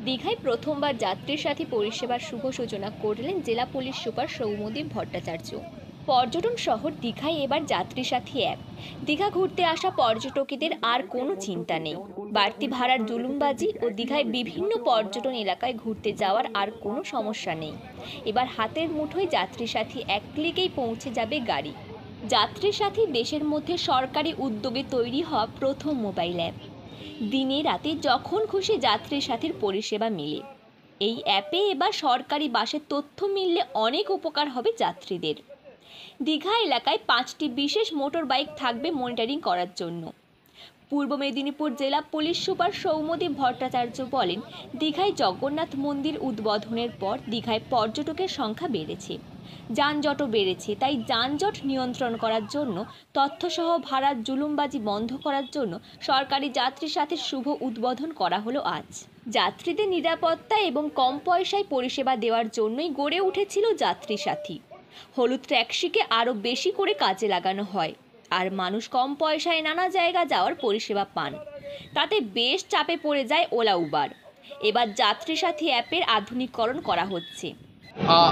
দীঘায় প্রথমবার যাত্রীর সাথী পরিষেবার শুভ সূচনা করলেন জেলা পুলিশ সুপার সৌম্যদীপ ভট্টাচার্য। পর্যটন শহর দীঘায় এবার যাত্রী সাথী অ্যাপ। দীঘা ঘুরতে আসা পর্যটকদের আর কোনো চিন্তা নেই, বাড়তি ভাড়ার জুলুমবাজি ও দীঘায় বিভিন্ন পর্যটন এলাকায় ঘুরতে যাওয়ার আর কোনো সমস্যা নেই। এবার হাতের মুঠোয় যাত্রী সাথী এক ক্লিকেই পৌঁছে যাবে গাড়ি। যাত্রী সাথী দেশের মধ্যে সরকারি উদ্যোগে তৈরি হওয়া প্রথম মোবাইল অ্যাপ। দিনে রাতে যখন খুশি যাত্রী সাথীর পরিষেবা মিলে। এই অ্যাপে এবার সরকারি বাসের তথ্য মিললে অনেক উপকার হবে যাত্রীদের। দীঘা এলাকায় 5টি বিশেষ মোটর বাইক থাকবে মনিটরিং করার জন্য। পূর্ব মেদিনীপুর জেলা পুলিশ সুপার সৌম্যদীপ ভট্টাচার্য বলেন, দীঘায় জগন্নাথ মন্দির উদ্বোধনের পর দীঘায় পর্যটকের সংখ্যা বেড়েছে, যানজটও বেড়েছে। তাই যানজট নিয়ন্ত্রণ করার জন্য তথ্যসহ ভাড়ার জুলুমবাজি বন্ধ করার জন্য সরকারি যাত্রী সাথীর শুভ উদ্বোধন করা হলো আজ। যাত্রীদের নিরাপত্তা এবং কম পয়সায় পরিষেবা দেওয়ার জন্যই গড়ে উঠেছিল যাত্রী সাথী। হলুদ ট্যাক্সিকে আরও বেশি করে কাজে লাগানো হয়, আর মানুষ কম পয়সায় নানা জায়গা যাওয়ার পরিষেবা পান। তাতে বেশ চাপে পড়ে যায় ওলা উবার। এবার যাত্রী সাথী অ্যাপের আধুনিকীকরণ করা হচ্ছে।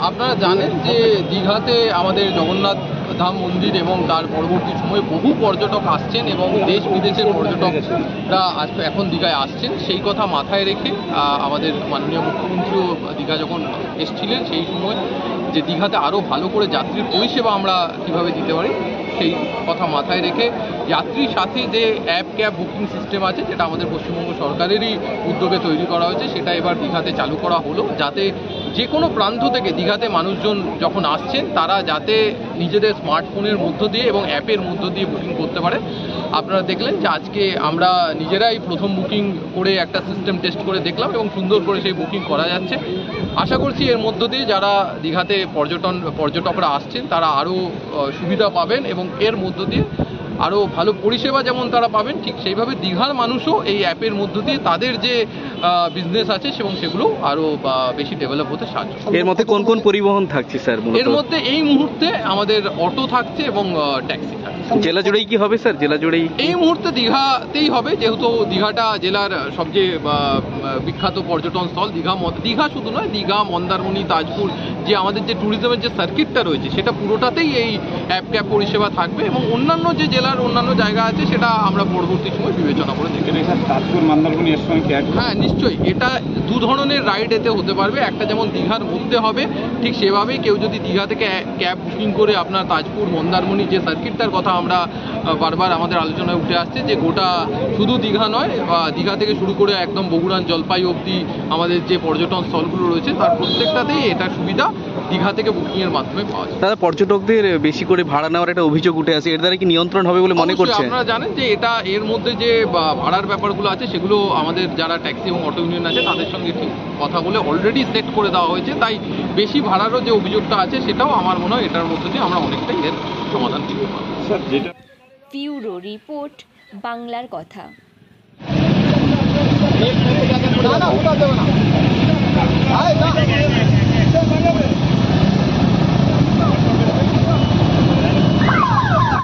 আপনারা জানেন যে দীঘাতে আমাদের জগন্নাথ ধাম মন্দির এবং তার পরবর্তী সময়ে বহু পর্যটক আসছেন এবং দেশ বিদেশের পর্যটকরা এখন দীঘায় আসছেন। সেই কথা মাথায় রেখে আমাদের মাননীয় মুখ্যমন্ত্রীও দীঘা যখন এসেছিলেন সেই সময় যে দীঘাতে আরও ভালো করে যাত্রীর পরিষেবা আমরা কীভাবে দিতে পারি সেই কথা মাথায় রেখে যাত্রীর সাথে যে অ্যাপ ক্যাব বুকিং সিস্টেম আছে, যেটা আমাদের পশ্চিমবঙ্গ সরকারেরই উদ্যোগে তৈরি করা হয়েছে, সেটা এবার দীঘাতে চালু করা হলো, যাতে যে কোনো প্রান্ত থেকে দীঘাতে মানুষজন যখন আসছেন তারা যাতে নিজেদের স্মার্টফোনের মধ্য দিয়ে এবং অ্যাপের মধ্য দিয়ে বুকিং করতে পারে। আপনারা দেখলেন যে আজকে আমরা নিজেরাই প্রথম বুকিং করে একটা সিস্টেম টেস্ট করে দেখলাম এবং সুন্দর করে সেই বুকিং করা যাচ্ছে। আশা করছি এর মধ্য দিয়ে যারা দীঘাতে পর্যটকরা আসছেন তারা আরও সুবিধা পাবেন এবং এর মধ্য দিয়ে আরও ভালো পরিষেবা যেমন তারা পাবেন, ঠিক সেইভাবে দীঘার মানুষও এই অ্যাপের মধ্য দিয়ে তাদের যে বিজনেস আছে এবং সেগুলো আরও বেশি ডেভেলপ হতে সাহায্য। এর মধ্যে কোন কোন পরিবহন থাকছে স্যার? এর মধ্যে এই মুহূর্তে আমাদের অটো থাকছে এবং ট্যাক্সি থাকছে। জেলা জুড়েই কি হবে স্যার? জেলা জুড়েই এই মুহূর্তে দীঘাতেই হবে, যেহেতু দীঘাটা জেলার সবচেয়ে বিখ্যাত পর্যটন স্থল। দীঘা শুধু নয়, দীঘা, মন্দারমণি, তাজপুর যে আমাদের যে ট্যুরিজমের যে সার্কিটটা রয়েছে সেটা পুরোটাতেই এই অ্যাপ ক্যাব পরিষেবা থাকবে এবং অন্যান্য যে জেলার অন্যান্য জায়গা আছে সেটা আমরা পরবর্তী সময় বিবেচনা করে দেখে নেব। তাজপুর, মন্দারমণি এর সঙ্গে হ্যাঁ, নিশ্চয়ই এটা দু ধরনের রাইড এতে হতে পারবে। একটা যেমন দীঘার মধ্যে হবে, ঠিক সেভাবেই কেউ যদি দীঘা থেকে ক্যাব বুকিং করে আপনার তাজপুর, মন্দারমণি যে সার্কিটটার কথা আমরা বারবার আমাদের আলোচনায় উঠে আসছে, যে গোটা শুধু দীঘা নয়, দীঘা থেকে শুরু করে একদম বগুড়ান, জলপাই অবধি আমাদের যে পর্যটন স্থলগুলো রয়েছে তার প্রত্যেকটাতেই এটা সুবিধা দীঘা থেকে বুকিংয়ের মাধ্যমে পাওয়া যায়। দাদা, পর্যটকদের বেশি করে ভাড়া নেওয়ার একটা অভিযোগ উঠে আসে, এর দ্বারা কি নিয়ন্ত্রণ হবে বলে মনে করছেন? আপনারা জানেন যে এটা এর মধ্যে যে ভাড়ার ব্যাপারগুলো আছে সেগুলো আমাদের যারা ট্যাক্সি এবং অটো ইউনিয়ন আছে তাদের সঙ্গে ঠিক কথা বলে অলরেডি সেট করে দেওয়া হয়েছে। তাই বেশি ভাড়ারও যে অভিযোগটা আছে সেটাও আমার মনে হয় এটার মধ্যে দিয়ে আমরা অনেকটাই এর সমাধান দিতে পারবো। ব্যুরো রিপোর্ট, বাংলার কথা। না